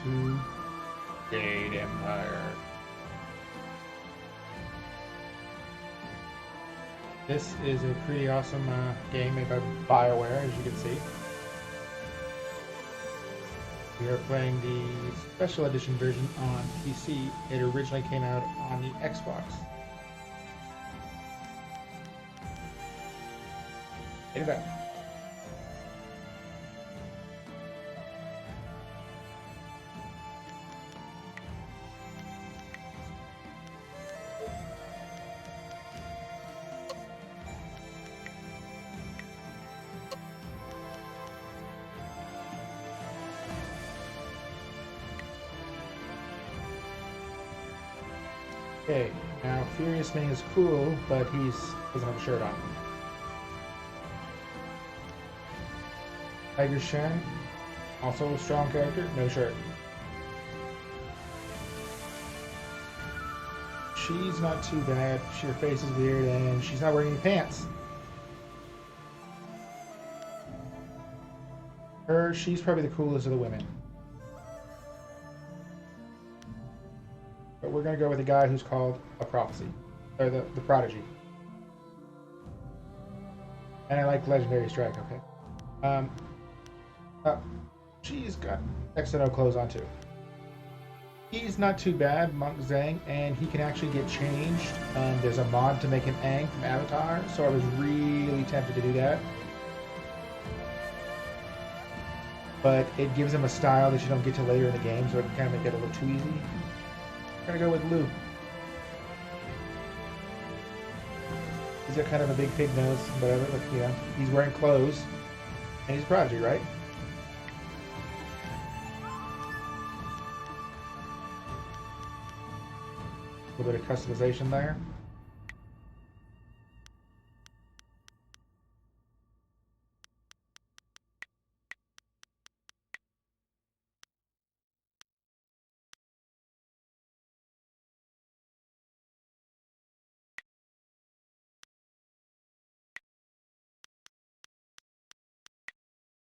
to Jade Empire. This is a pretty awesome game made by BioWare, as you can see. We are playing the special edition version on PC. It originally came out on the Xbox. Hit it up. Okay, now Furious Ming is cool, but he doesn't have a shirt on. Tiger Shen, also a strong character, no shirt. She's not too bad. Her face is weird, and she's not wearing any pants. She's probably the coolest of the women. But we're going to go with a guy who's called a prophecy, or the prodigy. And I like legendary strike. Okay. She's got next to no clothes on too. He's not too bad, Monk Zhang, and he can actually get changed. There's a mod to make him Aang from Avatar, so I was really tempted to do that. But it gives him a style that you don't get to later in the game, so it can kind of make it a little too easy. I'm gonna go with Lu. He's got kind of a big pig nose, whatever, but you know, he's wearing clothes, and he's a prodigy, right? A little bit of customization there.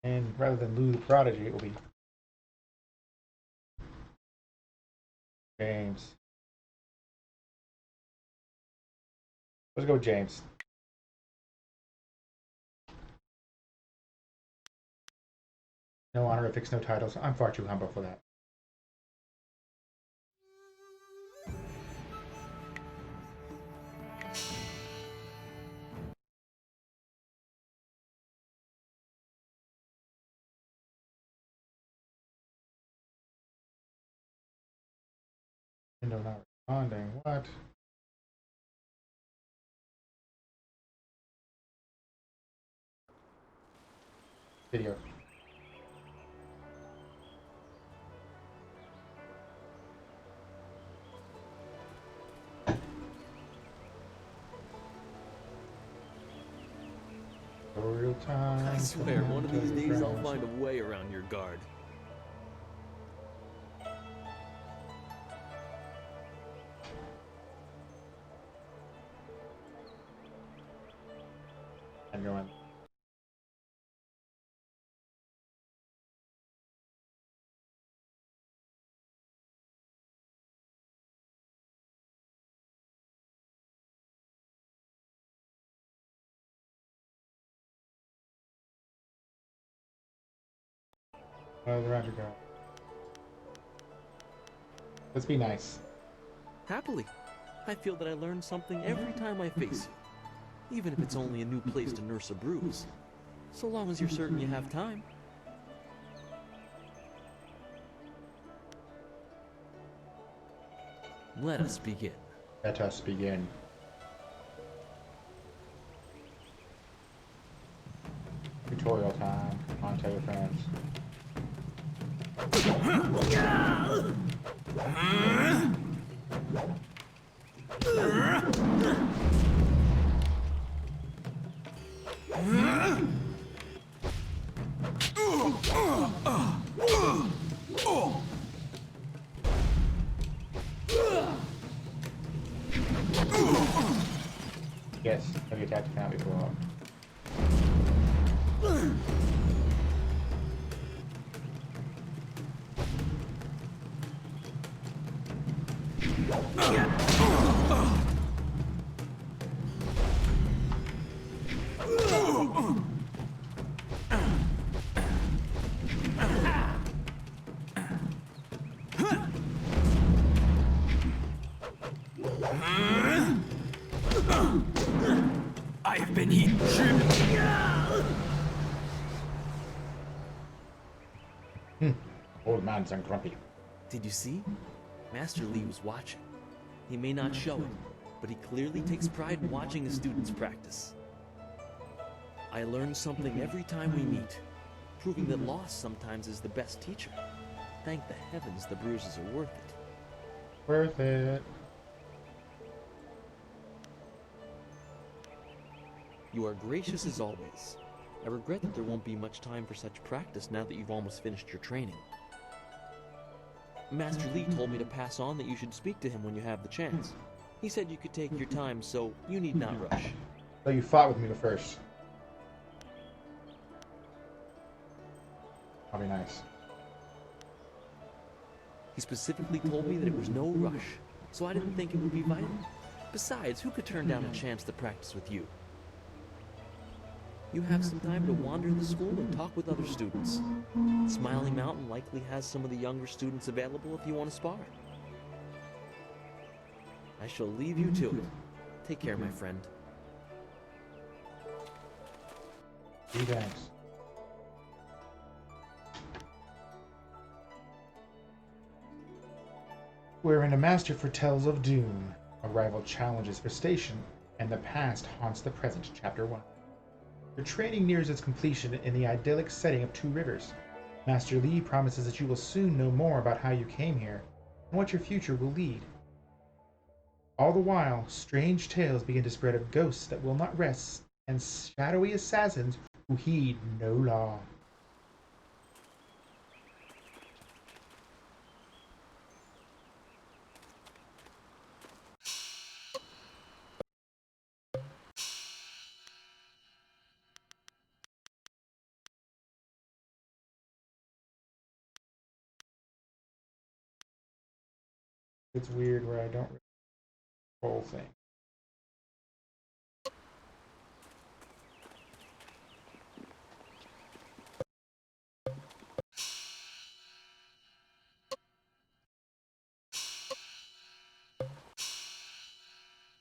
And rather than Lu the Prodigy, it will be James. Let's go with James. No honorifics, no titles. I'm far too humble for that. No, not responding. What? Video. Real time. I swear, one of these days I'll find a way around your guard. I'm going. Oh, the Ranger guy. Let's be nice. Happily. I feel that I learn something every time I face you. Even if it's only a new place to nurse a bruise. So long as you're certain you have time. Let us begin. Let us begin. Tutorial time. Come on, tell your friends. Yes, heavy attack cannot be blown. I have been heat Old man's and grumpy. Did you see? Master Lee was watching. He may not show it, but he clearly takes pride in watching his students practice. I learn something every time we meet, proving that loss sometimes is the best teacher. Thank the heavens the bruises are worth it. Worth it. You are gracious as always. I regret that there won't be much time for such practice now that you've almost finished your training. Master Lee told me to pass on that you should speak to him when you have the chance. He said you could take your time, so you need not rush. So you fought with me first. That'll be nice. He specifically told me that it was no rush, so I didn't think it would be vital. Besides, who could turn down a chance to practice with you? You have some time to wander the school and talk with other students. Smiling Mountain likely has some of the younger students available if you want to spar. I shall leave you to it. Take care, my friend. Thanks. Wherein a master foretells of doom, a rival challenges for station, and the past haunts the present. Chapter 1. Your training nears its completion in the idyllic setting of Two Rivers. Master Lee promises that you will soon know more about how you came here and what your future will lead. All the while, strange tales begin to spread of ghosts that will not rest and shadowy assassins who heed no law. It's weird where I don't really the whole thing.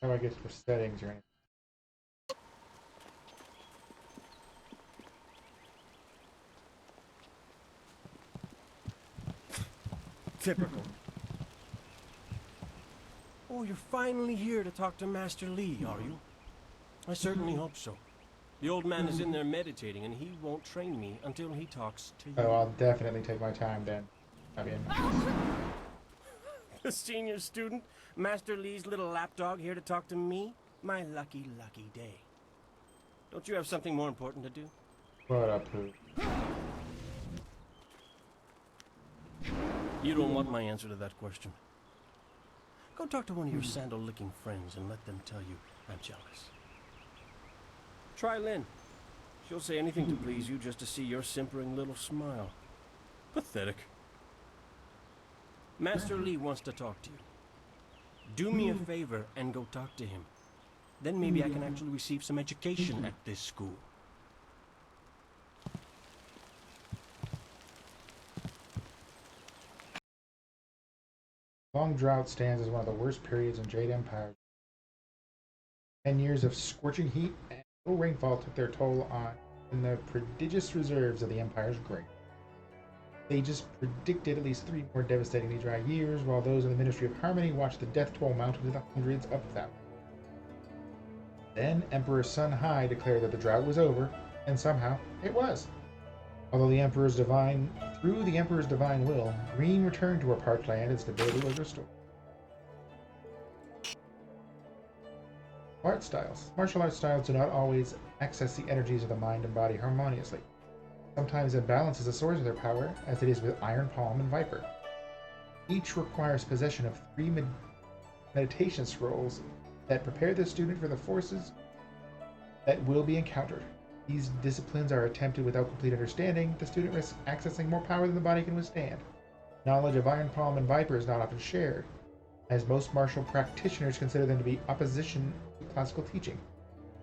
How do I get to the settings or anything? Typical. Oh, you're finally here to talk to Master Lee, are you? I certainly hope so. The old man is in there meditating, and he won't train me until he talks to you. Oh, I'll definitely take my time then. I mean, The senior student, Master Lee's little lapdog here to talk to me? My lucky, lucky day. Don't you have something more important to do? what up, Pooh? You don't want my answer to that question. Go talk to one of your sandal-licking friends and let them tell you I'm jealous. Try Lynn. She'll say anything to please you just to see your simpering little smile. Pathetic. Master Lee wants to talk to you. Do me a favor and go talk to him. Then maybe I can actually receive some education at this school. Long drought stands as one of the worst periods in Jade Empire. 10 years of scorching heat and low rainfall took their toll on the prodigious reserves of the Empire's grain. They just predicted at least 3 more devastatingly dry years, while those in the Ministry of Harmony watched the death toll mount into the hundreds of thousands. Then Emperor Sun Hai declared that the drought was over, and somehow it was. Although through the Emperor's divine will, green returned to our parched land and stability was restored. Art styles. Martial arts styles do not always access the energies of the mind and body harmoniously. Sometimes imbalance is a source of their power, as it is with Iron Palm and Viper. Each requires possession of 3 meditation scrolls that prepare the student for the forces that will be encountered. These disciplines are attempted without complete understanding. The student risks accessing more power than the body can withstand. Knowledge of Iron Palm and Viper is not often shared. as most martial practitioners consider them to be opposition to classical teaching.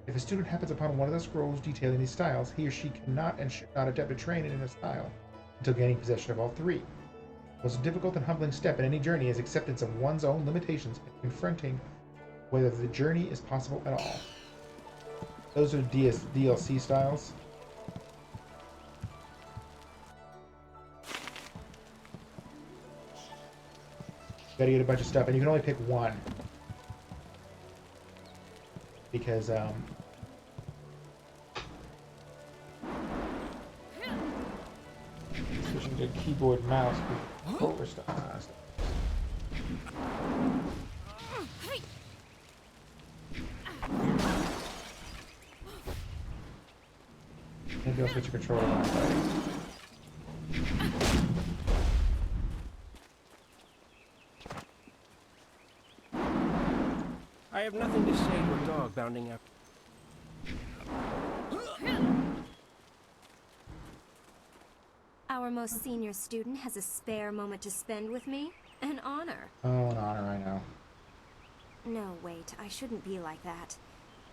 If a student happens upon one of the scrolls detailing these styles, he or she cannot and should not attempt to train in a style until gaining possession of all three. The most difficult and humbling step in any journey is acceptance of one's own limitations and confronting whether the journey is possible at all. Those are DLC styles. Gotta get a bunch of stuff, and you can only pick one. Because, switching to keyboard mouse with controller stuff. Maybe I'll switch a controller mouse. I have nothing to say to a dog bounding up. Our most senior student has a spare moment to spend with me. An honor. Oh, an honor, I know. No, wait, I shouldn't be like that.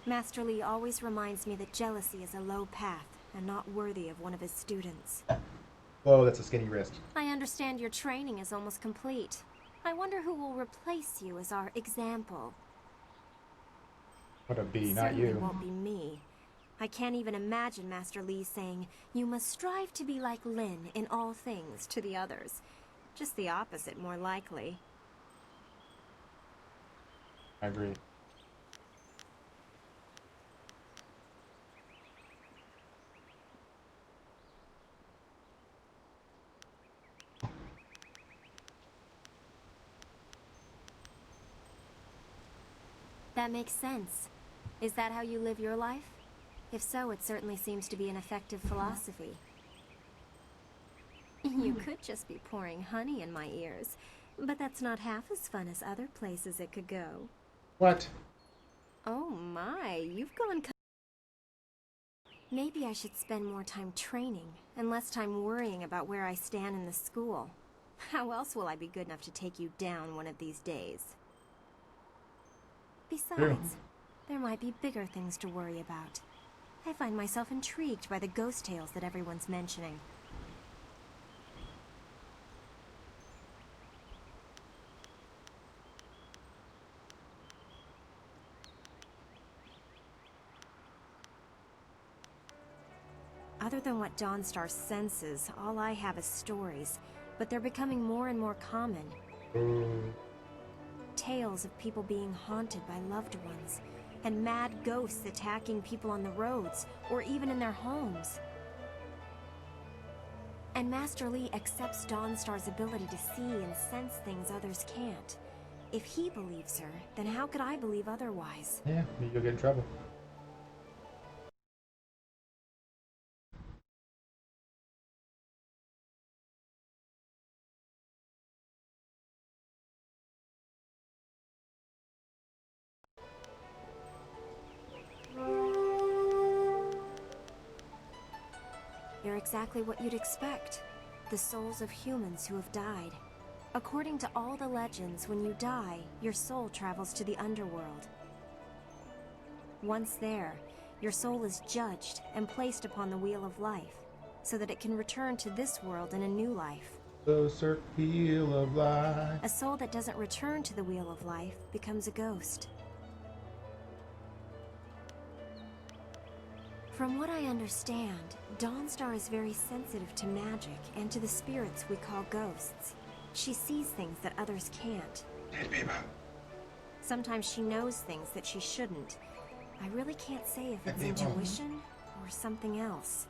Master Li always reminds me that jealousy is a low path and not worthy of one of his students. Whoa, that's a skinny wrist. I understand your training is almost complete. I wonder who will replace you as our example. What a bee, not Certainly you. won't be me. I can't even imagine Master Li saying, "You must strive to be like Lin in all things" to the others. Just the opposite, more likely. I agree. That makes sense. Is that how you live your life? If so, it certainly seems to be an effective philosophy. You could just be pouring honey in my ears, but that's not half as fun as other places it could go. What? Oh my, you've gone... Maybe I should spend more time training, and less time worrying about where I stand in the school. How else will I be good enough to take you down one of these days? Besides, there might be bigger things to worry about. I find myself intrigued by the ghost tales that everyone's mentioning. Other than what Dawnstar senses, all I have is stories, but they're becoming more and more common. Tales of people being haunted by loved ones, and mad ghosts attacking people on the roads, or even in their homes. And Master Li accepts Dawnstar's ability to see and sense things others can't. If he believes her, then how could I believe otherwise? Yeah, you'll get in trouble. You're exactly what you'd expect. The souls of humans who have died. According to all the legends, when you die, your soul travels to the underworld. Once there, your soul is judged and placed upon the wheel of life, so that it can return to this world in a new life. The wheel of life. A soul that doesn't return to the wheel of life becomes a ghost. From what I understand, Dawnstar is very sensitive to magic and to the spirits we call ghosts. She sees things that others can't. Dead people. Sometimes she knows things that she shouldn't. I really can't say if it's intuition or something else.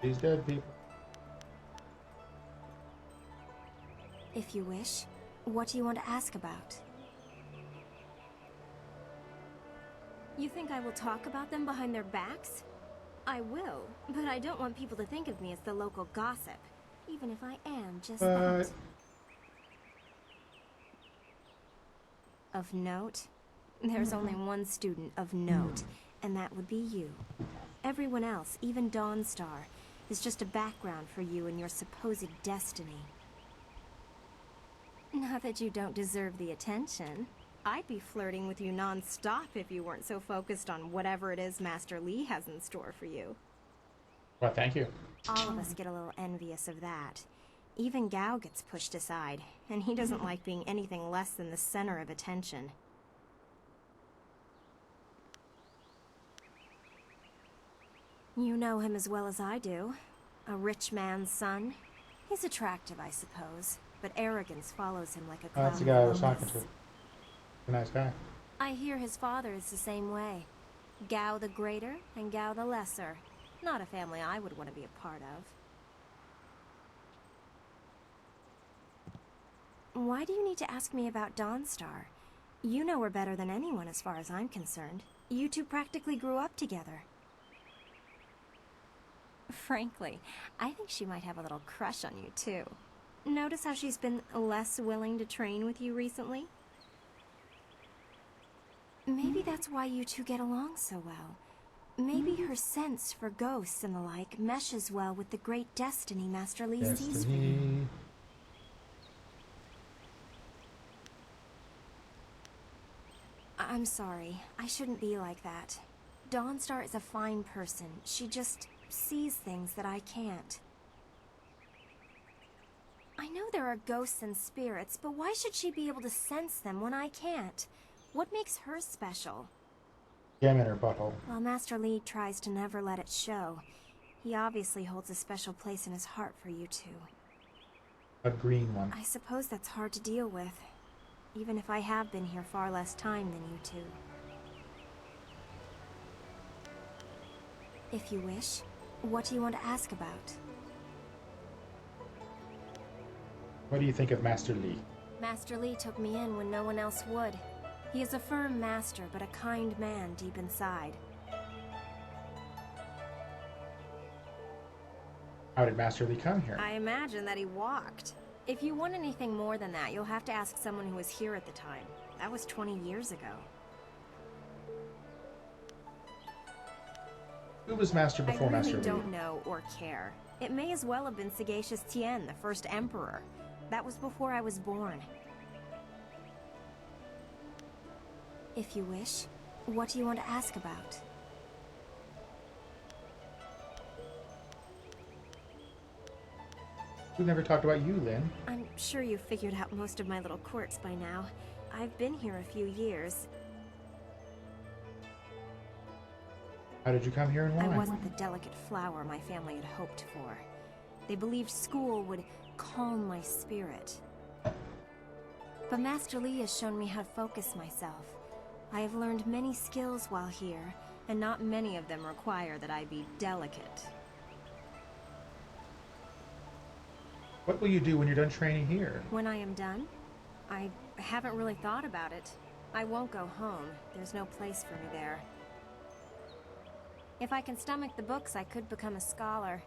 These dead people. If you wish, what do you want to ask about? You think I will talk about them behind their backs? I will, but I don't want people to think of me as the local gossip, even if I am just that. Of note? There's only one student of note, and that would be you. Everyone else, even Dawnstar, is just a background for you and your supposed destiny. Not that you don't deserve the attention. I'd be flirting with you non-stop if you weren't so focused on whatever it is Master Li has in store for you. Well, thank you. All of us get a little envious of that. Even Gao gets pushed aside, and he doesn't like being anything less than the center of attention. You know him as well as I do. A rich man's son. He's attractive, I suppose, but arrogance follows him like a cloud. That's the guy I was of talking to. locusts. A nice guy. I hear his father is the same way. Gao the Greater and Gao the Lesser. Not a family I would want to be a part of. Why do you need to ask me about Dawnstar? You know her better than anyone as far as I'm concerned. You two practically grew up together. Frankly, I think she might have a little crush on you too. Notice how she's been less willing to train with you recently? Maybe that's why you two get along so well. Maybe her sense for ghosts and the like meshes well with the great destiny Master Li sees for you. Destiny. I'm sorry. I shouldn't be like that. Dawnstar is a fine person. She just sees things that I can't. I know there are ghosts and spirits, but why should she be able to sense them when I can't? What makes her special? Gem in her butthole. While Master Li tries to never let it show, he obviously holds a special place in his heart for you two. A green one. I suppose that's hard to deal with, even if I have been here far less time than you two. If you wish, what do you want to ask about? What do you think of Master Li? Master Li took me in when no one else would. He is a firm master, but a kind man deep inside. How did Master Li come here? I imagine that he walked. If you want anything more than that, you'll have to ask someone who was here at the time. That was 20 years ago. Who was Master before Master I Li? really don't know or care. It may as well have been Sagacious Tien, the first emperor. That was before I was born. If you wish, what do you want to ask about? We never talked about you, Lin. I'm sure you've figured out most of my little quirks by now. I've been here a few years. How did you come here and why? I wasn't the delicate flower my family had hoped for. They believed school would calm my spirit. But Master Li has shown me how to focus myself. I have learned many skills while here, and not many of them require that I be delicate. What will you do when you're done training here? When I am done, I haven't really thought about it. I won't go home. There's no place for me there. If I can stomach the books, I could become a scholar.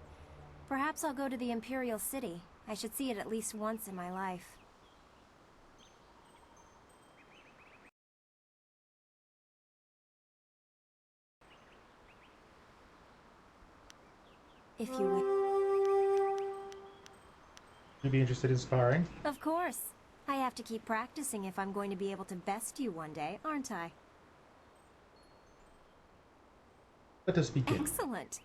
Perhaps I'll go to the Imperial City. I should see it at least once in my life. If you would. You'd be interested in sparring? Of course. I have to keep practicing if I'm going to be able to best you one day, aren't I? Let us begin. Excellent.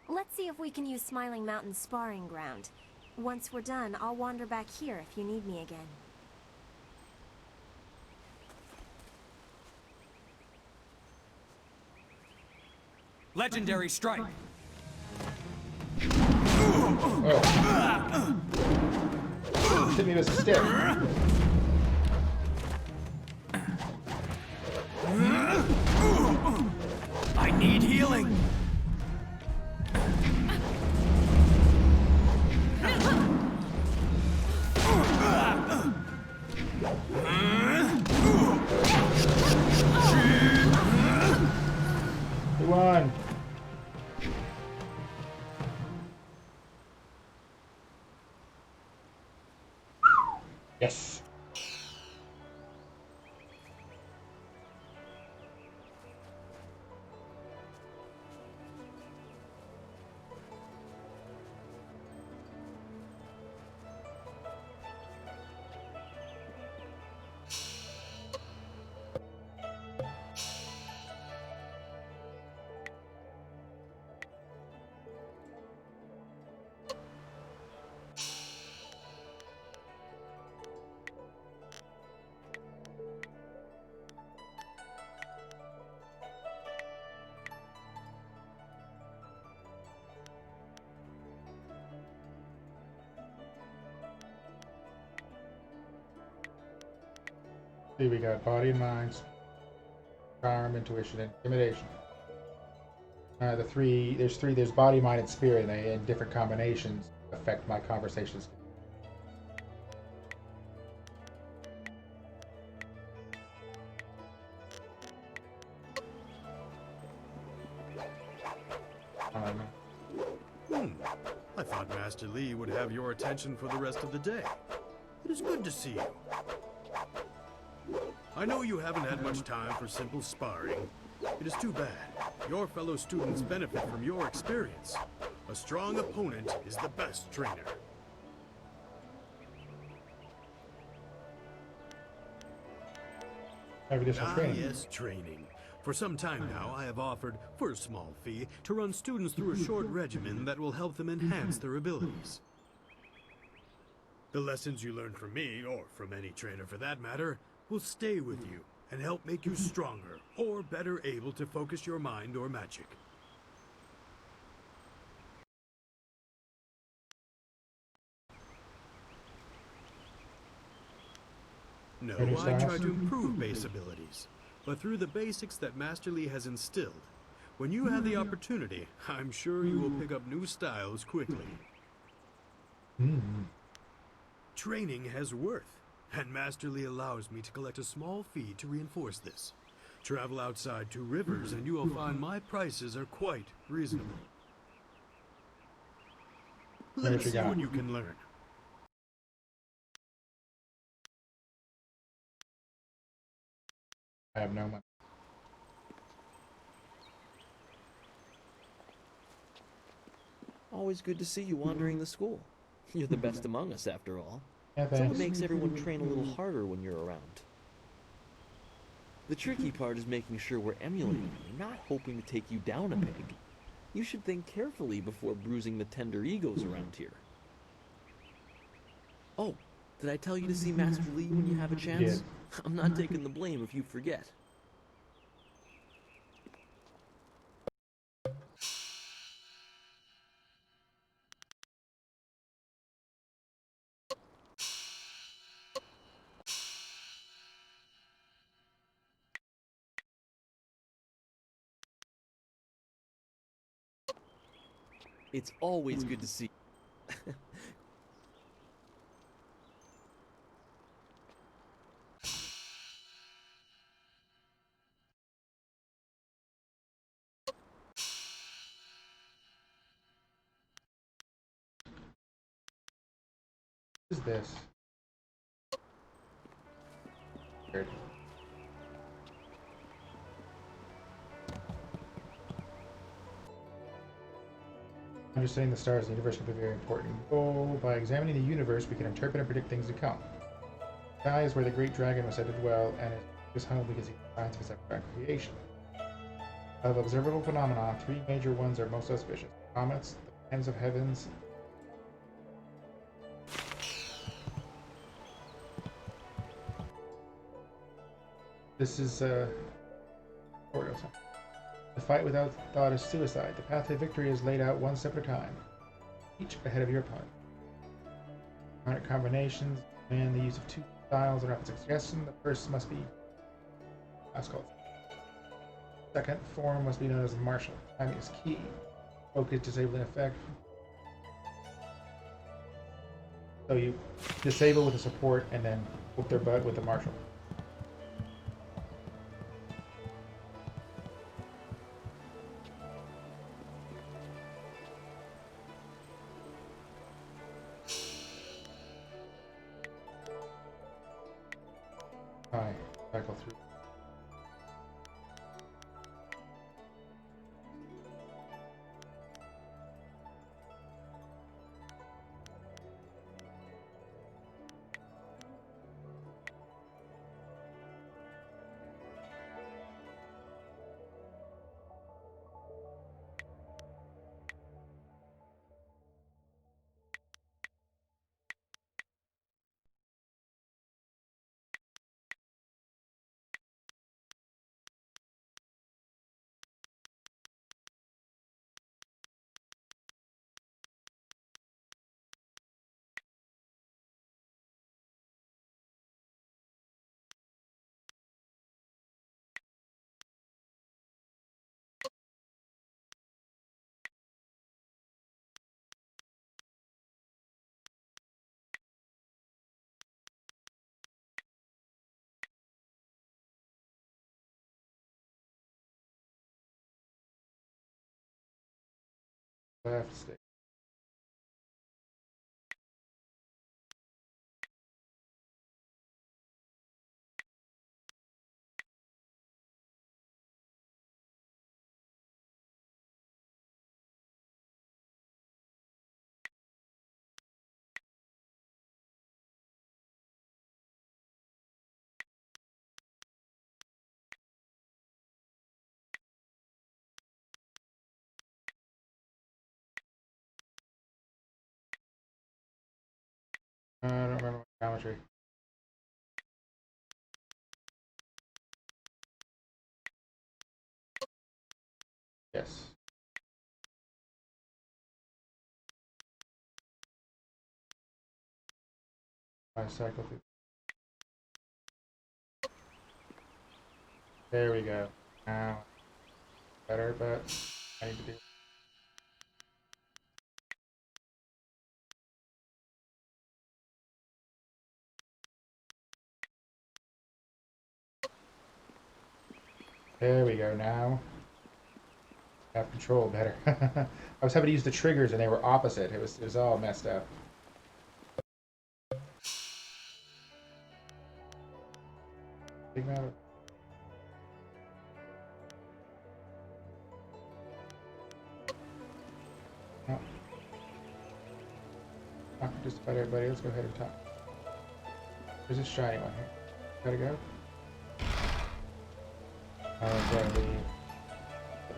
Let's see if we can use Smiling Mountain's sparring ground. Once we're done, I'll wander back here if you need me again. Legendary strike. Oh. Hit me with a stick. I need healing. Who won? Yes. See, we got body and mind, charm, intuition, and intimidation. There's body, mind, and spirit, and they, in different combinations, affect my conversations. I thought Master Li would have your attention for the rest of the day. It is good to see you. I know you haven't had much time for simple sparring. It is too bad. Your fellow students benefit from your experience. A strong opponent is the best trainer. Training. Yes, training. For some time now, I have offered, for a small fee, to run students through a short regimen that will help them enhance their abilities. The lessons you learn from me, or from any trainer for that matter, will stay with you and help make you stronger or better able to focus your mind or magic. No, I try to improve base abilities, but through the basics that Master Li has instilled. When you have the opportunity, I'm sure you will pick up new styles quickly. Training has worth, and Master Li allows me to collect a small fee to reinforce this. Travel outside 2 rivers and you will find my prices are quite reasonable. Let's see what you can learn. I have no money. Always good to see you wandering the school. You're the best among us, after all. Yeah, So it thanks. makes everyone train a little harder when you're around. The tricky part is making sure we're emulating you, not hoping to take you down a peg. You should think carefully before bruising the tender egos around here. Oh, did I tell you to see Master Li when you have a chance? I'm not taking the blame if you forget. It's always good to see. What is this? Weird. Understanding the stars and the universe can be a very important goal. By examining the universe, we can interpret and predict things to come. The sky is where the great dragon was said to dwell, and it is home because he finds his abstract creation. Of observable phenomena, 3 major ones are most auspicious: comets, the planets of heavens. This is the fight without thought is suicide. The path to victory is laid out one step at a time, each ahead of your opponent. Harmonic combinations and the use of 2 styles and rapid suggestion. The first must be Ascot. Second form must be known as martial. Timing is key. Focus, disabling effect. So you disable with a support and then whoop their butt with the martial. Cycle through. Left stick. I don't remember my geometry. Yes. I cycle through. There we go. Now better, but I need to do. There we go. Now I have control better. I was having to use the triggers and they were opposite. It was all messed up. Big matter. No. Not just about everybody. Let's go ahead and talk. There's a shiny one here. Gotta go.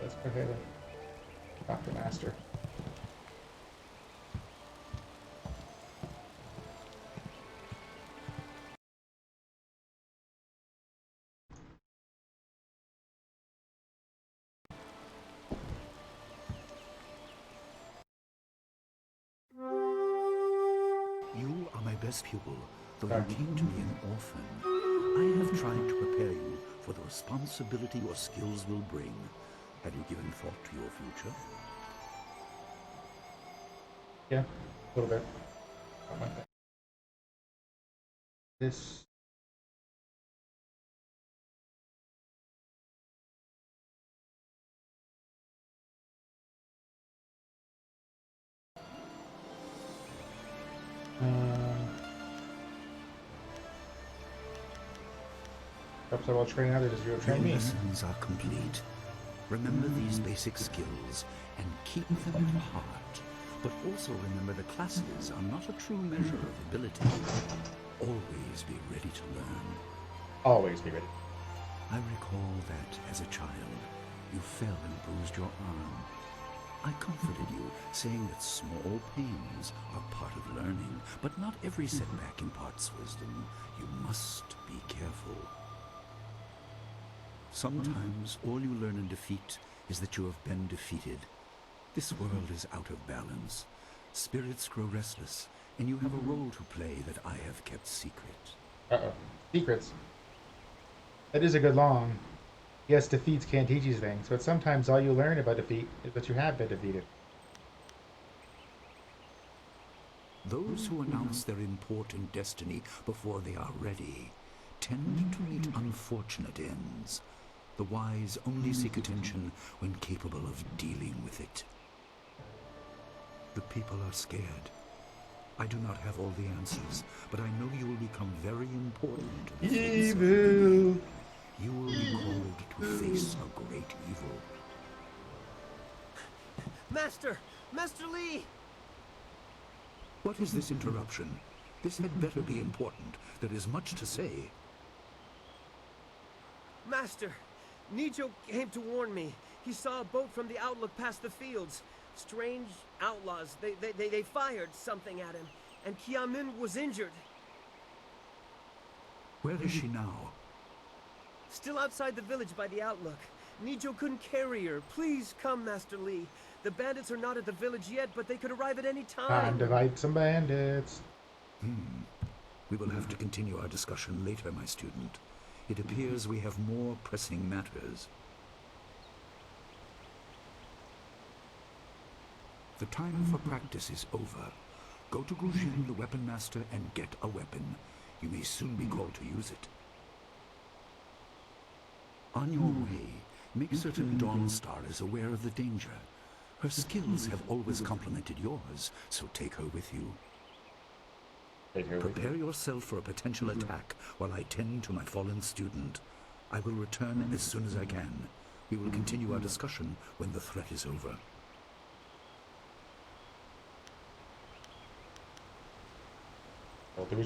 Let's go ahead and talk to Master. You are my best pupil, though you came to me an orphan. I have tried to prepare you for the responsibility your skills will bring. Have you given thought to your future? Yeah, a little bit. This. Perhaps I will train others as you train Your me. lessons are complete. Remember these basic skills and keep them at heart. But also remember the classes are not a true measure of ability. Always be ready to learn. Always be ready. I recall that, as a child, you fell and bruised your arm. I comforted you, saying that small pains are part of learning, but not every setback imparts wisdom. You must be careful. Sometimes all you learn in defeat is that you have been defeated. This world is out of balance. Spirits grow restless, and you have a role to play that I have kept secret. Uh-oh. Secrets. That is a good long. Yes, defeats can't teach you things, but sometimes all you learn about defeat is that you have been defeated. Those who announce their important destiny before they are ready tend to meet unfortunate ends. The wise only seek attention when capable of dealing with it. The people are scared. I do not have all the answers, but I know you will become very important to the fates of humanity. You will be called to face a great evil. Master! Master Lee! What is this interruption? This had better be important. There is much to say. Master! Nijo came to warn me. He saw a boat from the outlook past the fields. Strange outlaws. They fired something at him. And Kiamin was injured. Where is she now? Still outside the village by the outlook. Nijo couldn't carry her. Please come, Master Lee. The bandits are not at the village yet, but they could arrive at any time. Time to fight some bandits. We will have to continue our discussion later, my student. It appears we have more pressing matters. The time for practice is over. Go to Grushin, the weapon master, and get a weapon. You may soon be called to use it. On your way, make certain Dawnstar is aware of the danger. Her skills have always complemented yours, so take her with you. Prepare yourself for a potential attack while I tend to my fallen student. I will return as soon as I can. We will continue our discussion when the threat is over.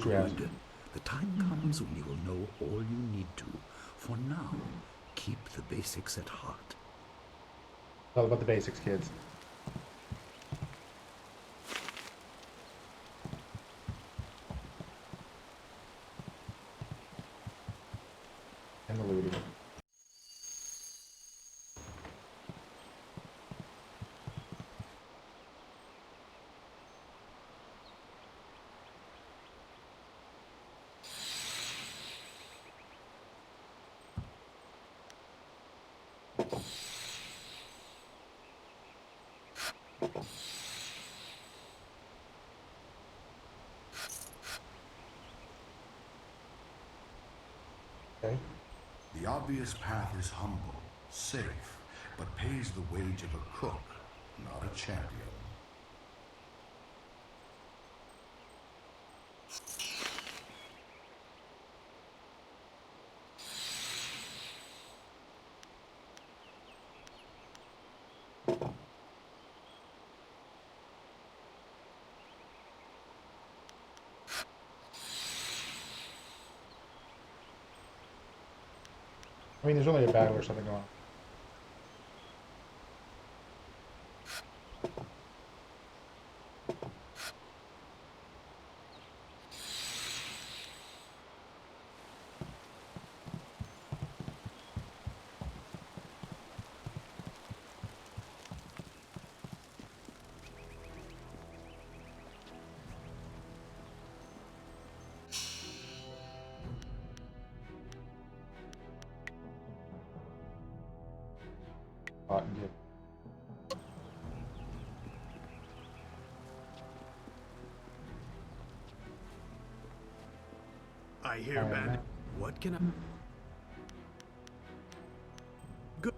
Good. The time comes when you will know all you need to. For now, keep the basics at heart. All about the basics, kids. And the looting. Okay. The obvious path is humble, safe, but pays the wage of a cook, not a champion. I mean, there's only a battle or something going on. And give. I hear bad. What can I... Good.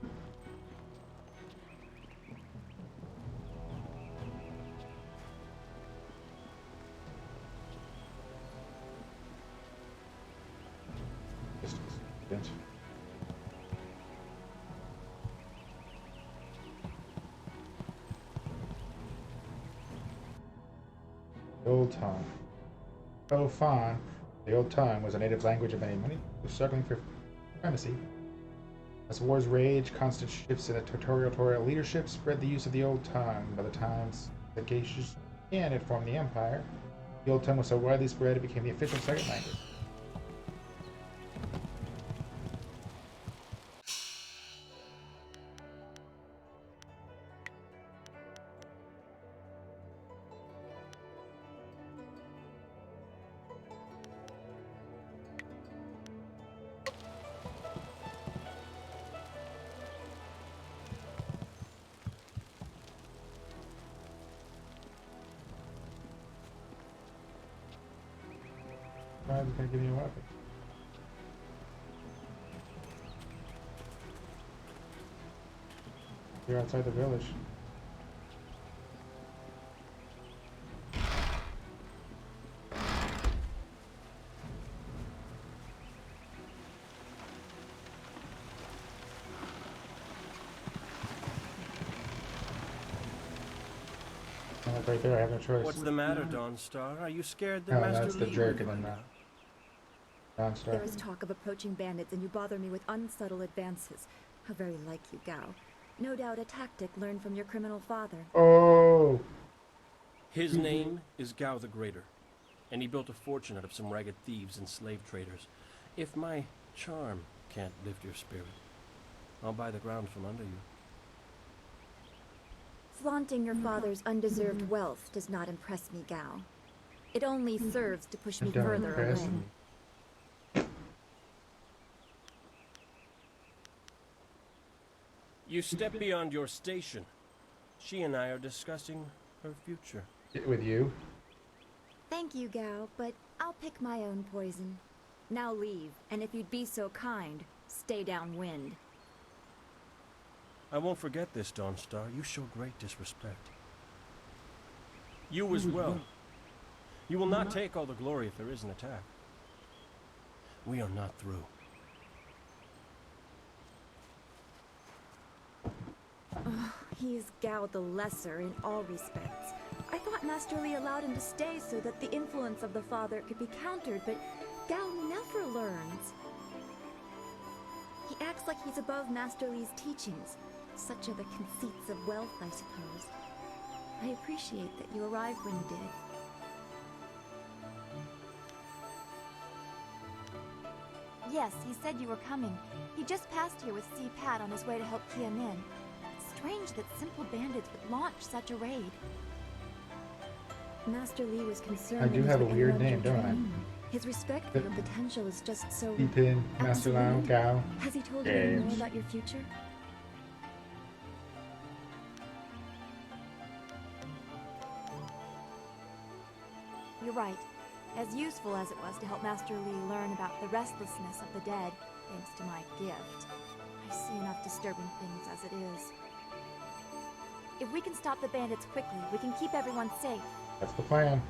Distance. The old tongue. Oh, Fawn. The old tongue was a native language of many struggling for supremacy. As wars rage, constant shifts in the territorial leadership spread the use of the old tongue. By the times the Geishas began, it formed the empire. The old tongue was so widely spread it became the official second language. He's gonna give me a weapon. You're outside the village. Right there, I have no choice. What's the matter, Dawnstar? Are you scared that No, Master that's the Lee jerk will and then find out? Dawnstar. There is talk of approaching bandits, and you bother me with unsubtle advances. How very like you, Gao. No doubt a tactic learned from your criminal father. Oh! His name is Gao the Greater, and he built a fortune out of some ragged thieves and slave traders. If my charm can't lift your spirit, I'll buy the ground from under you. Flaunting your father's undeserved wealth does not impress me, Gao. It only serves to push me Don't further impress away. me. You step beyond your station. She and I are discussing her future. With you? Thank you, Gao, but I'll pick my own poison. Now leave, and if you'd be so kind, stay downwind. I won't forget this, Dawnstar. You show great disrespect. You as well. You will not take all the glory if there is an attack. We are not through. Oh, he is Gao the Lesser in all respects. I thought Master Li allowed him to stay so that the influence of the father could be countered, but Gao never learns. He acts like he's above Master Li's teachings. Such are the conceits of wealth, I suppose. I appreciate that you arrived when you did. Yes, he said you were coming. He just passed here with Si Pat on his way to help Kia Min. Strange that simple bandits would launch such a raid. Master Li was concerned. I do that have a he's weird interrupted name, don't I? training. His respect for your potential is just so... Pin, Master Lao, absolute. Gao. Has he told you any more about your future? You're right. As useful as it was to help Master Li learn about the restlessness of the dead, thanks to my gift, I see enough disturbing things as it is. If we can stop the bandits quickly, we can keep everyone safe. That's the plan.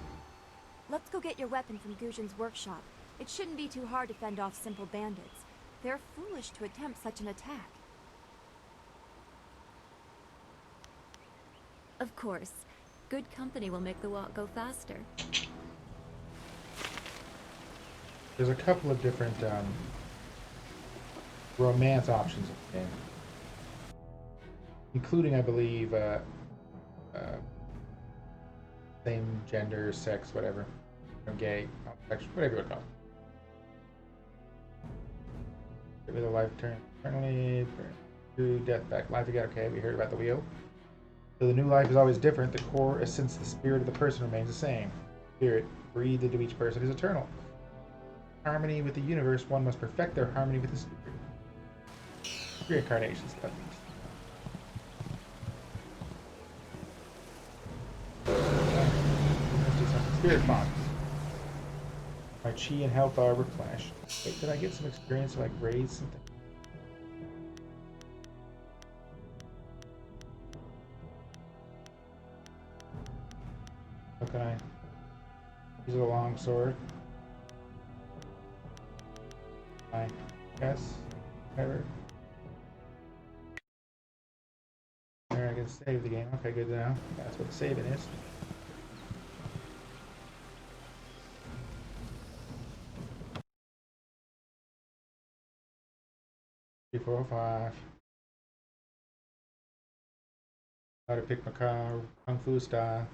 Let's go get your weapon from Guzhin's workshop. It shouldn't be too hard to fend off simple bandits. They're foolish to attempt such an attack. Of course. Good company will make the walk go faster. There's a couple of different romance options in the game, including, I believe, same gender, sex, whatever, or gay, homosexual, whatever you would call it. Give me the life turn eternally, through death back, life again. Okay, we heard about the wheel. So the new life is always different. The core essence, the spirit of the person remains the same. Spirit breathed into each person is eternal. Harmony with the universe, one must perfect their harmony with the spirit. Reincarnation stuff. Let's do some spirit bond. My chi and health are replenished. Wait, did I get some experience to like raise something? How can I use a long sword? I guess. Whatever. There, I can save the game. Okay, good to know. That's what the saving is. Three, 4, 5. How to pick my car, Kung Fu style.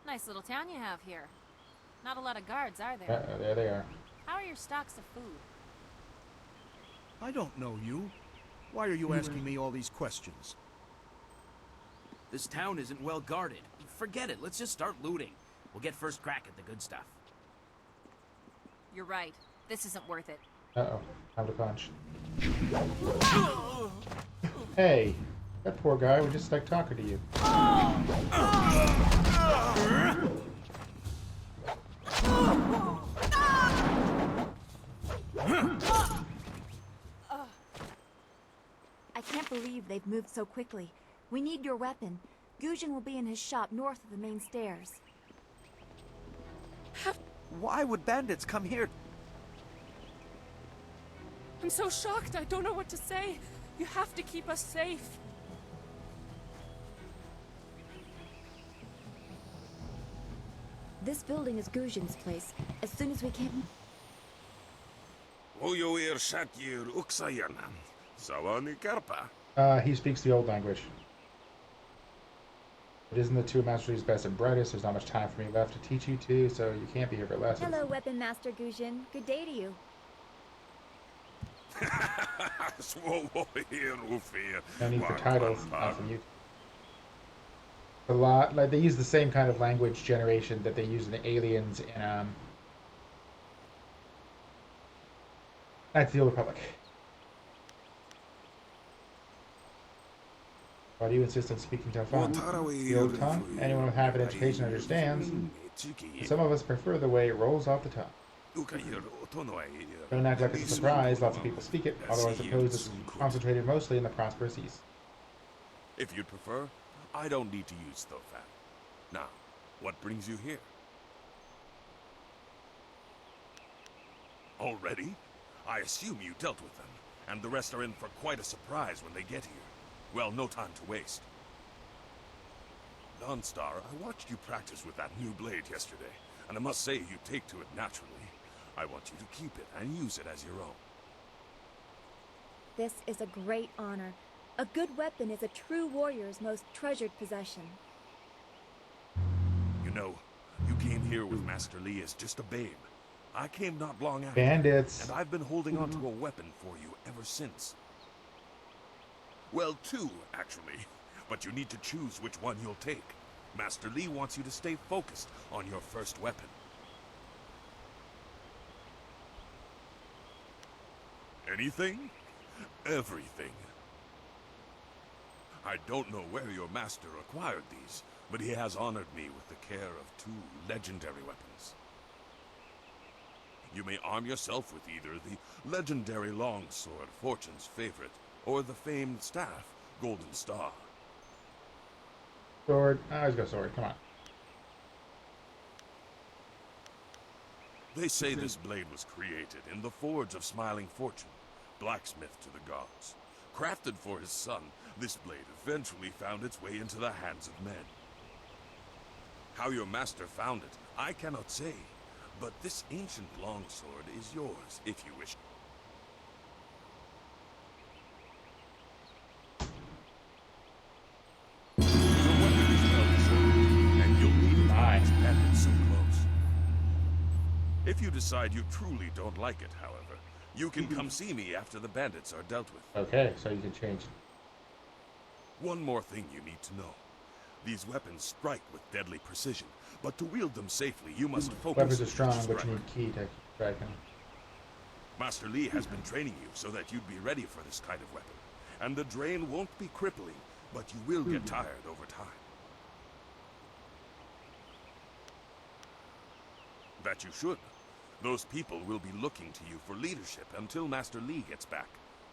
Nice little town you have here. Not a lot of guards, are there? There they are. How are your stocks of food? I don't know you. Why are you asking me all these questions? This town isn't well guarded. Forget it. Let's just start looting. We'll get first crack at the good stuff. You're right. This isn't worth it. Uh-oh. Time to punch. Hey! That poor guy was just like talking to you. I can't believe they've moved so quickly. We need your weapon. Guzhin will be in his shop north of the main stairs. Why would bandits come here? I'm so shocked. I don't know what to say. You have to keep us safe. This building is Guzhin's place. As soon as we can... He speaks the old language. It isn't the two masters best and brightest. There's not much time for me left to teach you two, so you can't be here for lessons. Hello, Weapon Master Guzhin. Good day to you. No need for titles from you. A lot, like they use the same kind of language generation that they use in the Aliens in Knights of the Old Republic. Why do you insist on speaking Telfon? The old tongue? Anyone with half an education understands. Some of us prefer the way it rolls off the tongue. Don't act like it's a surprise, lots of people speak it, although I suppose it's concentrated mostly in the prosperous East. If you'd prefer, I don't need to use Thofan. Now, what brings you here? Already? I assume you dealt with them, and the rest are in for quite a surprise when they get here. Well, no time to waste. Dawnstar, I watched you practice with that new blade yesterday, and I must say you take to it naturally. I want you to keep it and use it as your own. This is a great honor. A good weapon is a true warrior's most treasured possession. You know, you came here with Master Li as just a babe. I came not long after. Bandits. And I've been holding on to a weapon for you ever since. Well, two, actually. But you need to choose which one you'll take. Master Li wants you to stay focused on your first weapon. Anything? Everything. I don't know where your master acquired these, but he has honored me with the care of two legendary weapons. You may arm yourself with either the legendary longsword, Fortune's favorite, or the famed staff, Golden Star. Sword. I always go sword. Come on. They say this blade was created in the forge of Smiling Fortune, blacksmith to the gods. Crafted for his son, this blade eventually found its way into the hands of men. How your master found it, I cannot say, but this ancient longsword is yours if you wish. If you decide you truly don't like it, however, you can come see me after the bandits are dealt with. Okay, so you can change. One more thing you need to know. These weapons strike with deadly precision, but to wield them safely, you must focus. Weapons are strong, but you need ki to strike them. Master Li has been training you so that you'd be ready for this kind of weapon. And the drain won't be crippling, but you will get tired over time. That you should. Those people will be looking to you for leadership until Master Li gets back.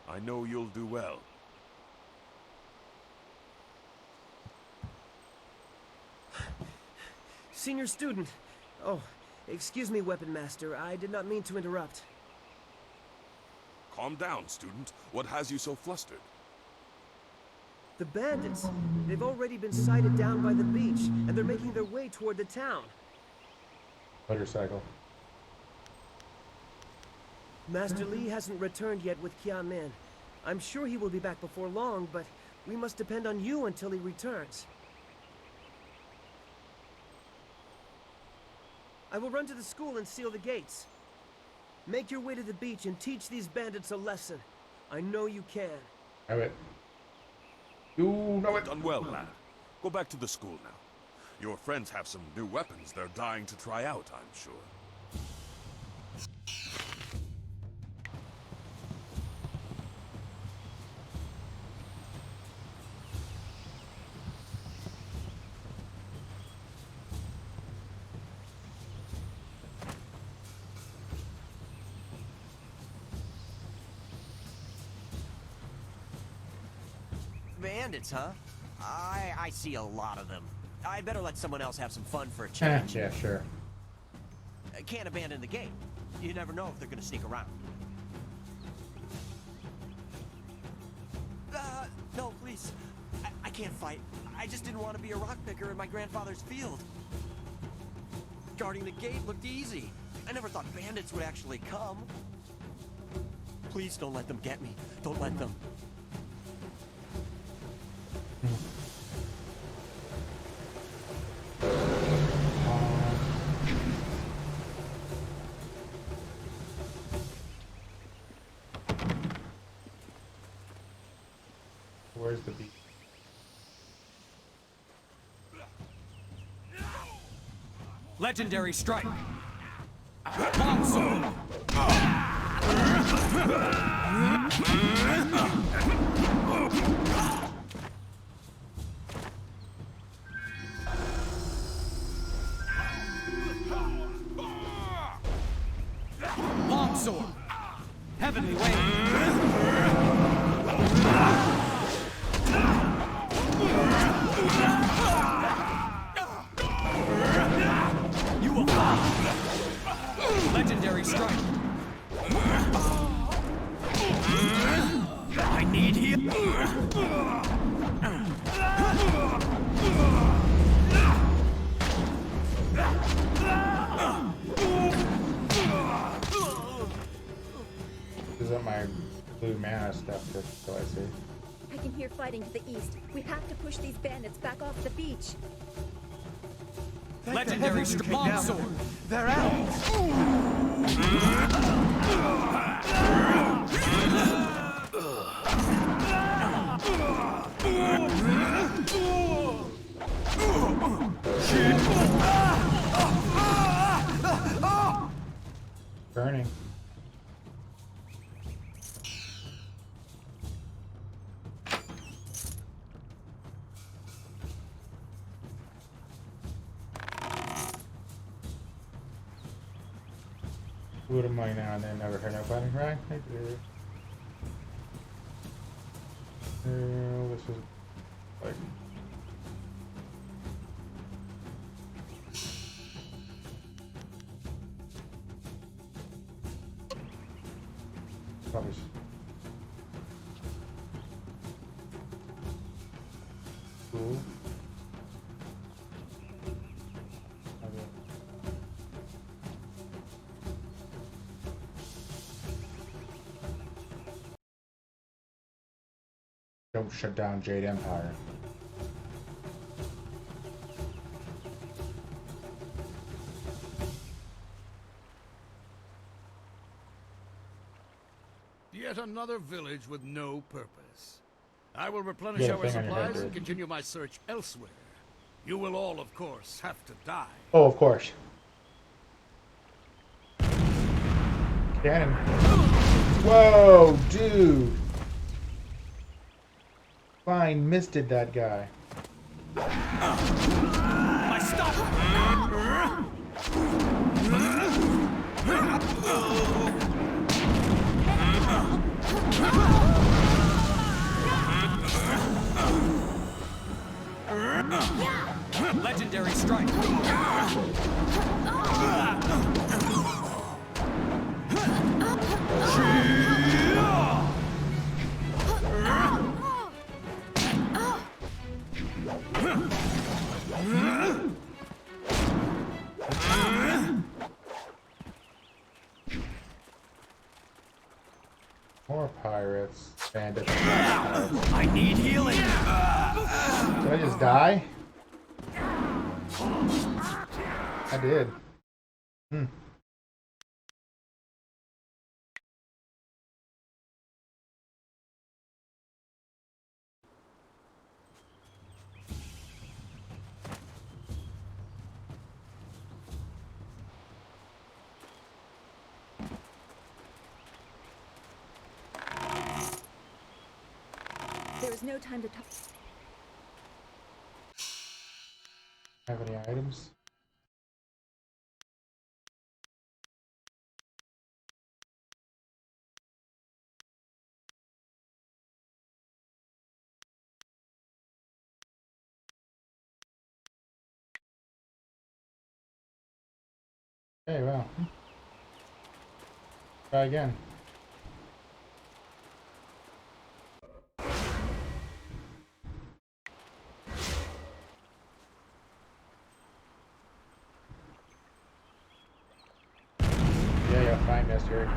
I know you'll do well. Senior student. Oh, excuse me, Weapon Master. I did not mean to interrupt. Calm down, student. What has you so flustered? The bandits. They've already been sighted down by the beach, and they're making their way toward the town. Motorcycle. Master Li hasn't returned yet with Kia Min. I'm sure he will be back before long, but we must depend on you until he returns. I will run to the school and seal the gates. Make your way to the beach and teach these bandits a lesson. I know you can. Have it. You know it. Done well, lad. Go back to the school now. Your friends have some new weapons they're dying to try out, I'm sure. Bandits, huh? I see a lot of them. I'd better let someone else have some fun for a change. Yeah, sure. Can't abandon the game. You never know if they're gonna sneak around. No, please. I can't fight. I just didn't want to be a rock picker in my grandfather's field. Guarding the gate looked easy. I never thought bandits would actually come. Please don't let them get me. Don't let them. Where's the beach? Legendary strike. Monsoon. stuff to go, I see. I can hear fighting to the east. We have to push these bandits back off the beach. Legendary longsword. They're out. Burning. What am I now and then? Never heard nobody, right? I do. This is like. Probably. Cool. Don't shut down Jade Empire. Yet another village with no purpose. I will replenish our supplies and continue my search elsewhere. You will all, of course, have to die. Oh, of course. Cannon. Whoa, dude. Fine, misted that guy. My stuff! Legendary strike. More pirates. Bandits. I need healing. Did I just die? I did. Hmm. There is no time to talk. Have any items? Hey, wow. Try again. Yeah, fine, Mr.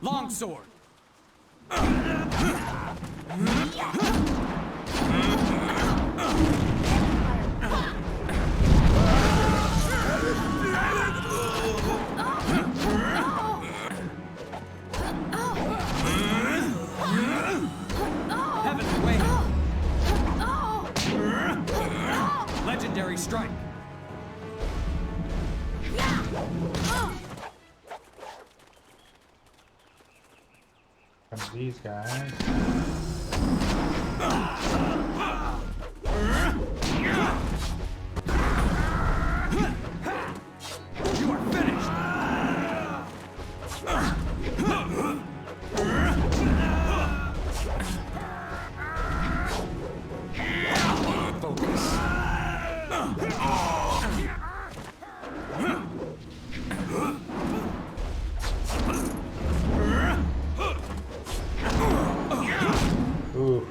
Longsword. Heavenly Wave. Legendary strike. These guys. You are finished. Focus. Ooh.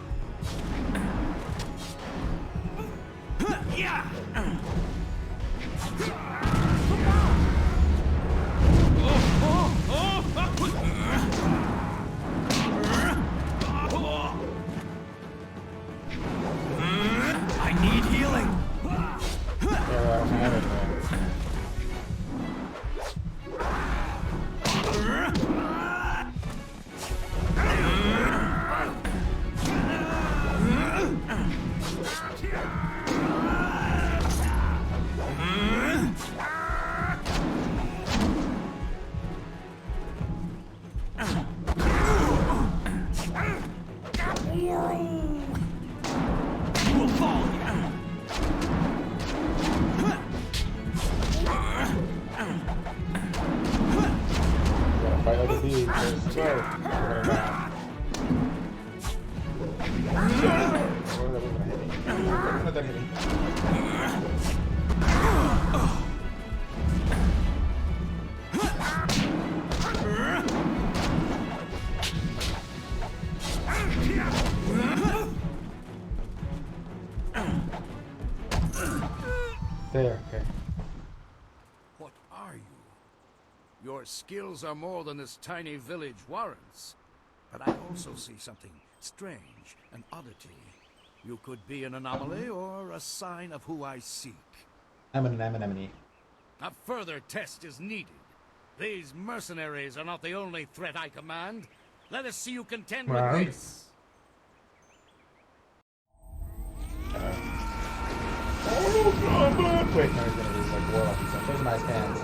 There, okay. What are you? Your skills are more than this tiny village warrants. But I also see something strange, an oddity. You could be an anomaly or a sign of who I seek. I'm an anemone. A further test is needed. These mercenaries are not the only threat I command. Let us see you contend with this. Oh, God. Wait, no, he's gonna use like warlock and stuff. Those are nice hands.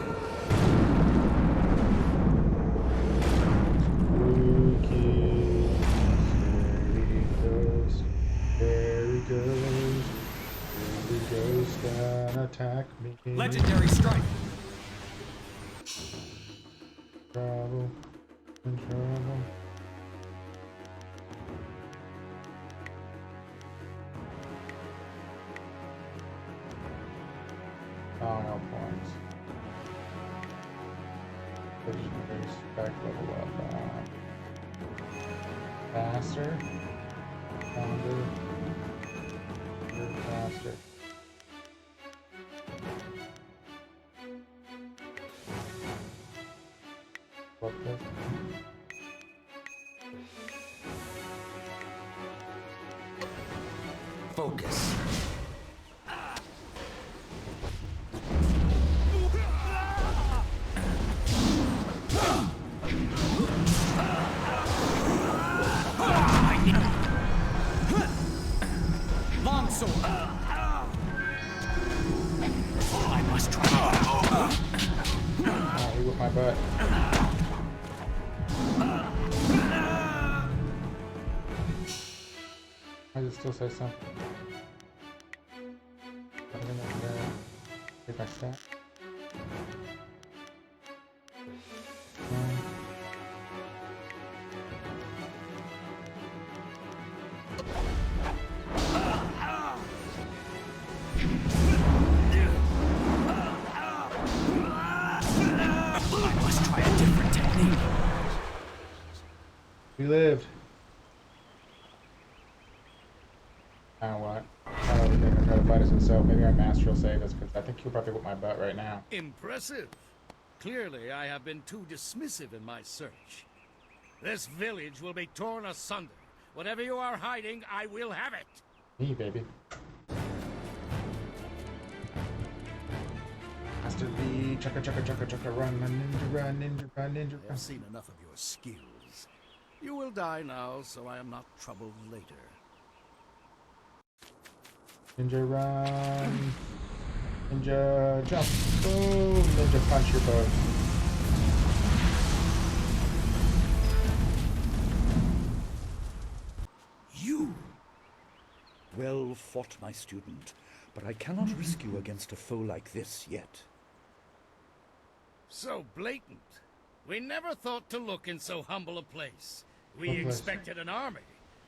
There he goes. There he goes. Gonna attack me. Legendary strike. Trouble. In trouble. Oh, no points. Legendary spec level up. Faster. Longer. Faster. What the? Focus. Longsword. I must try. Oh, he whipped my butt. Why does it still say something? I'm gonna take my shot. I must try a different technique. We lived. Now what? I don't think he'll try to fight us himself. Maybe our master will save us, because I think he'll probably whip my butt right now. Impressive. Clearly, I have been too dismissive in my search. This village will be torn asunder. Whatever you are hiding, I will have it. Me, baby. Master Lee, chugga chugga chugga chugga, run, ninja, run, ninja, run, ninja, run. I have seen enough of your skills. You will die now, so I am not troubled later. Ninja run. Ninja jump. Boom. Ninja punch your boat. You! Well fought, my student, but I cannot risk you against a foe like this yet. So blatant. We never thought to look in so humble a place. We expected an army.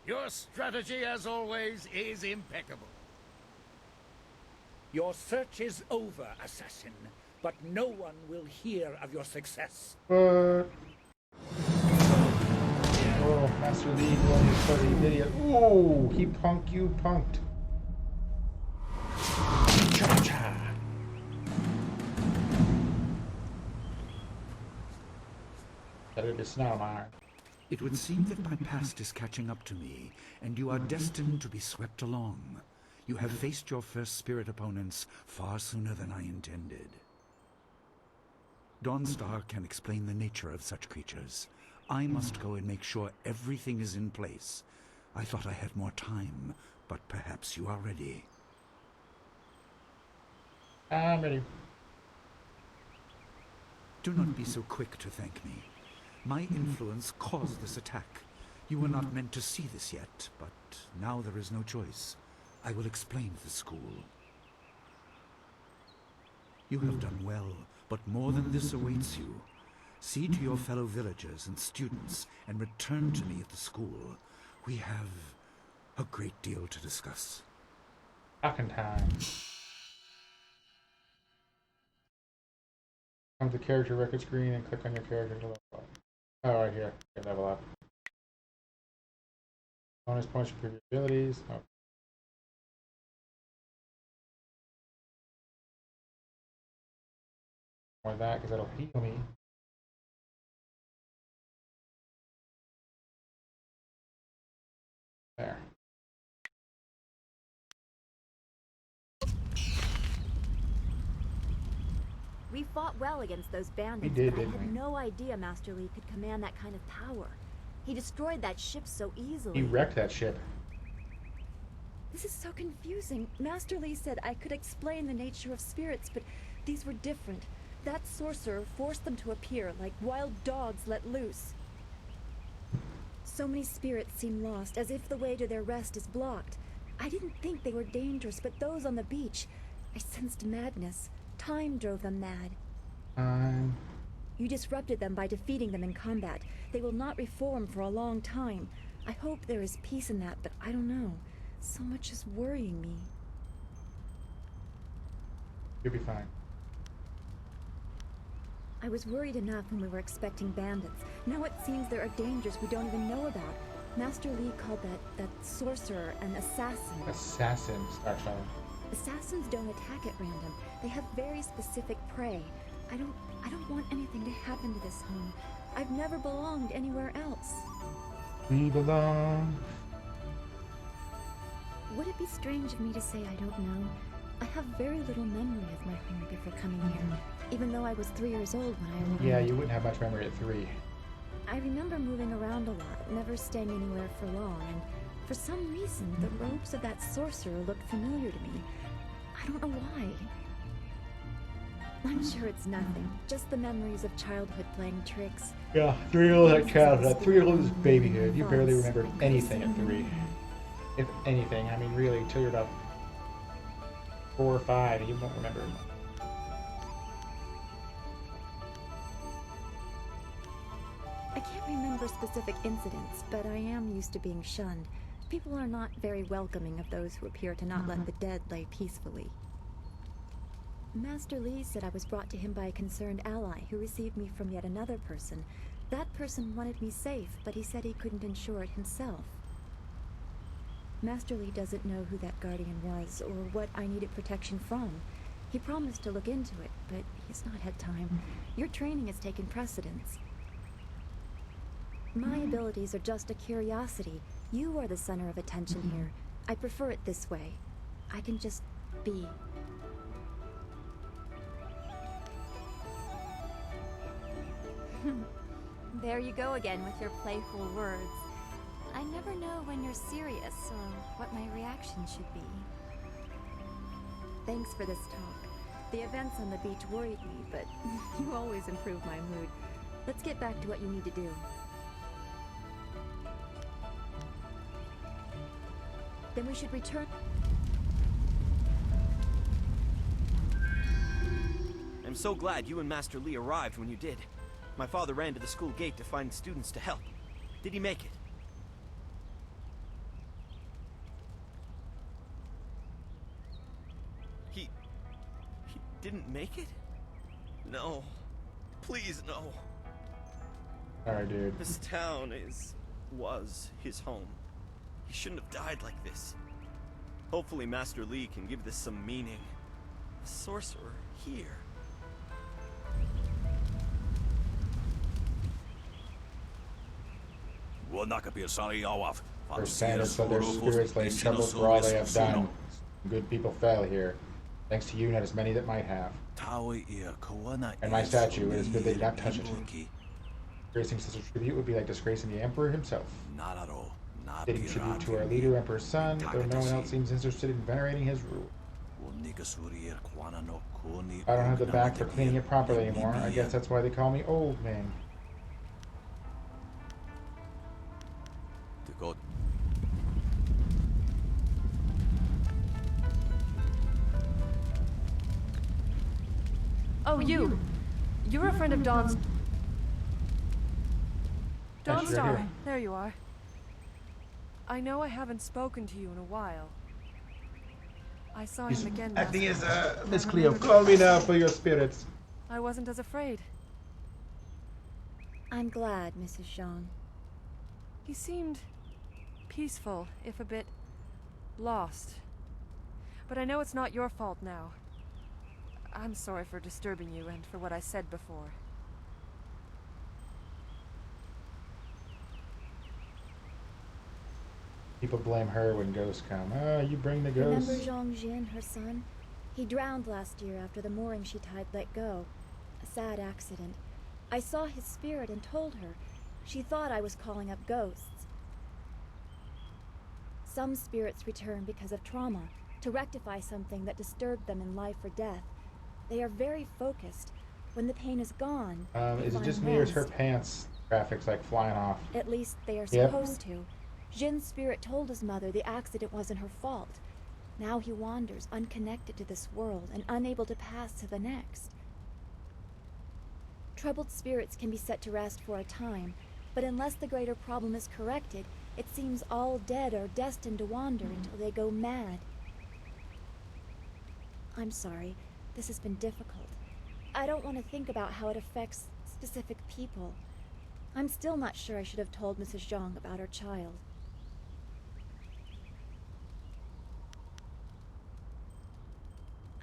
Your strategy, as always, is impeccable. Your search is over, assassin, but no one will hear of your success. Oh, Master Lee, going to play the idiot. Ooh, he punked you, punked. Cha-cha. Better be Snowmire. It would seem that my past is catching up to me, and you are destined to be swept along. You have faced your first spirit opponents far sooner than I intended. Dawnstar can explain the nature of such creatures. I must go and make sure everything is in place. I thought I had more time, but perhaps you are ready. I'm ready. Do not be so quick to thank me. My influence caused this attack. You were not meant to see this yet, but now there is no choice. I will explain the school. You have done well, but more than this awaits you. See to your fellow villagers and students and return to me at the school. We have a great deal to discuss. Talking time. Come to the character record screen and click on your character to level up. Oh, right here. Okay, level up. Bonus points for previous abilities. Oh. More of that because that'll heal me. There. We fought well against those bandits, We did, but I didn't had we? no idea Master Li could command that kind of power. He destroyed that ship so easily. He wrecked that ship. This is so confusing. Master Li said I could explain the nature of spirits, but these were different. That sorcerer forced them to appear like wild dogs let loose. So many spirits seem lost, as if the way to their rest is blocked. I didn't think they were dangerous, but those on the beach, I sensed madness. Time drove them mad. You disrupted them by defeating them in combat. They will not reform for a long time. I hope there is peace in that, but I don't know. So much is worrying me. You'll be fine. I was worried enough when we were expecting bandits. Now it seems there are dangers we don't even know about. Master Li called that sorcerer an assassin. Assassin, Starchild. Assassins don't attack at random. They have very specific prey. I don't want anything to happen to this home. I've never belonged anywhere else. We belong. Would it be strange of me to say I don't know? I have very little memory of my home before coming here, even though I was 3 years old when I arrived. Yeah, you wouldn't have much memory at 3. I remember moving around a lot, never staying anywhere for long, and for some reason, the robes of that sorcerer looked familiar to me. I don't know why. I'm sure it's nothing, just the memories of childhood playing tricks. Yeah, 3 years old at childhood, 3 years old is babyhood. You barely remembered anything at 3. If anything, I mean, really, until you're about 4 or 5, you won't remember. I can't remember specific incidents, but I am used to being shunned. People are not very welcoming of those who appear to not let the dead lay peacefully. Master Li said I was brought to him by a concerned ally who received me from yet another person. That person wanted me safe, but he said he couldn't ensure it himself. Master Li doesn't know who that guardian was or what I needed protection from. He promised to look into it, but he's not had time. Your training has taken precedence. My abilities are just a curiosity. You are the center of attention here. I prefer it this way. I can just be. There you go again with your playful words. I never know when you're serious or what my reaction should be. Thanks for this talk. The events on the beach worried me, but you always improve my mood. Let's get back to what you need to do. Then we should return. I'm so glad you and Master Li arrived when you did. My father ran to the school gate to find students to help. Did he make it? He didn't make it? No. Please, no. Alright, dude. This town was his home. He shouldn't have died like this. Hopefully Master Li can give this some meaning. A sorcerer here. For Sanders, so their spirits lay troubled for all they have done. Good people fell here. Thanks to you, not as many that might have. And my statue, it is good they did not touch it. Disgracing such a tribute would be like disgracing the Emperor himself. Bidding tribute to our leader, Emperor's son, though no one else seems interested in venerating his rule. I don't have the back for cleaning it properly anymore. I guess that's why they call me Old Man. Oh, you! You're a friend of Dawn's. Dawnstar, there you are. I know I haven't spoken to you in a while. I saw him again. Acting as Miss Cleo, call me now for your spirits. I wasn't as afraid. I'm glad, Mrs. Zhang. He seemed peaceful, if a bit lost. But I know it's not your fault now. I'm sorry for disturbing you and for what I said before. People blame her when ghosts come. Oh, you bring the ghosts. Remember Zhang Jin, her son? He drowned last year after the mooring she tied let go. A sad accident. I saw his spirit and told her. She thought I was calling up ghosts. Some spirits return because of trauma, to rectify something that disturbed them in life or death. They are very focused. When the pain is gone, Is it just me or is her pants graphics like flying off? At least they are supposed to. Jin's spirit told his mother the accident wasn't her fault. Now he wanders, unconnected to this world and unable to pass to the next. Troubled spirits can be set to rest for a time, but unless the greater problem is corrected, it seems all dead are destined to wander until they go mad. I'm sorry, this has been difficult. I don't want to think about how it affects specific people. I'm still not sure I should have told Mrs. Zhang about her child.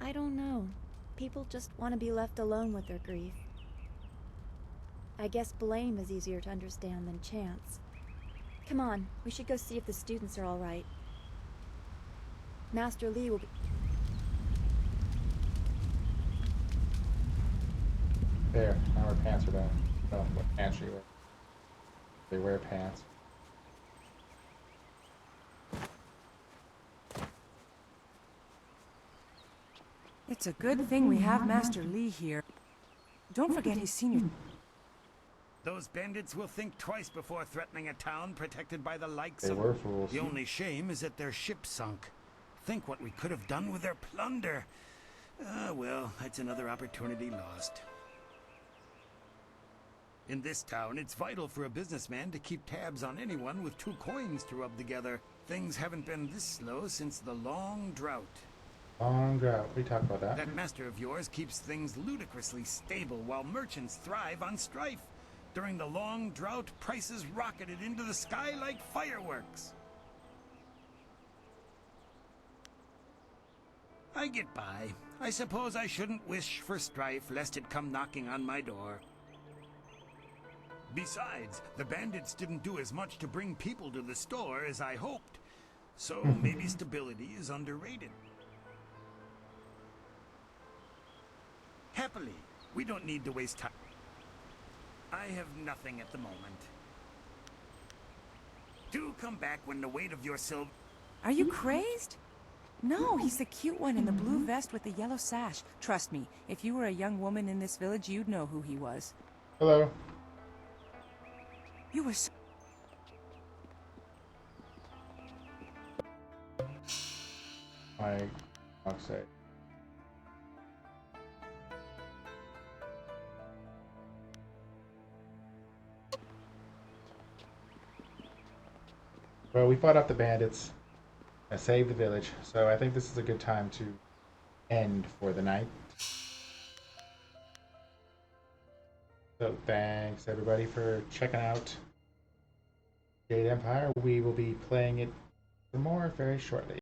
I don't know. People just want to be left alone with their grief. I guess blame is easier to understand than chance. Come on, we should go see if the students are all right. Master Li will be... There, now her pants are down. No, what pants she wear? They wear pants. It's a good thing we have Master Li here. Don't forget his senior... Those bandits will think twice before threatening a town protected by the likes They of... were fools. The only shame is that their ship sunk. Think what we could have done with their plunder. Well, that's another opportunity lost. In this town, it's vital for a businessman to keep tabs on anyone with 2 coins to rub together. Things haven't been this slow since the long drought. Long drought. We talked about that. That master of yours keeps things ludicrously stable while merchants thrive on strife. During the long drought, prices rocketed into the sky like fireworks. I get by. I suppose I shouldn't wish for strife lest it come knocking on my door. Besides, the bandits didn't do as much to bring people to the store as I hoped. So maybe stability is underrated. Happily, we don't need to waste time. I have nothing at the moment. Do come back when the weight of your silver... Are you crazed? No, he's the cute one in the blue vest with the yellow sash. Trust me, if you were a young woman in this village, you'd know who he was. Hello. You were so... I'll say. Well, we fought off the bandits. I saved the village, so I think this is a good time to end for the night. So thanks everybody for checking out Jade Empire. We will be playing it some more very shortly.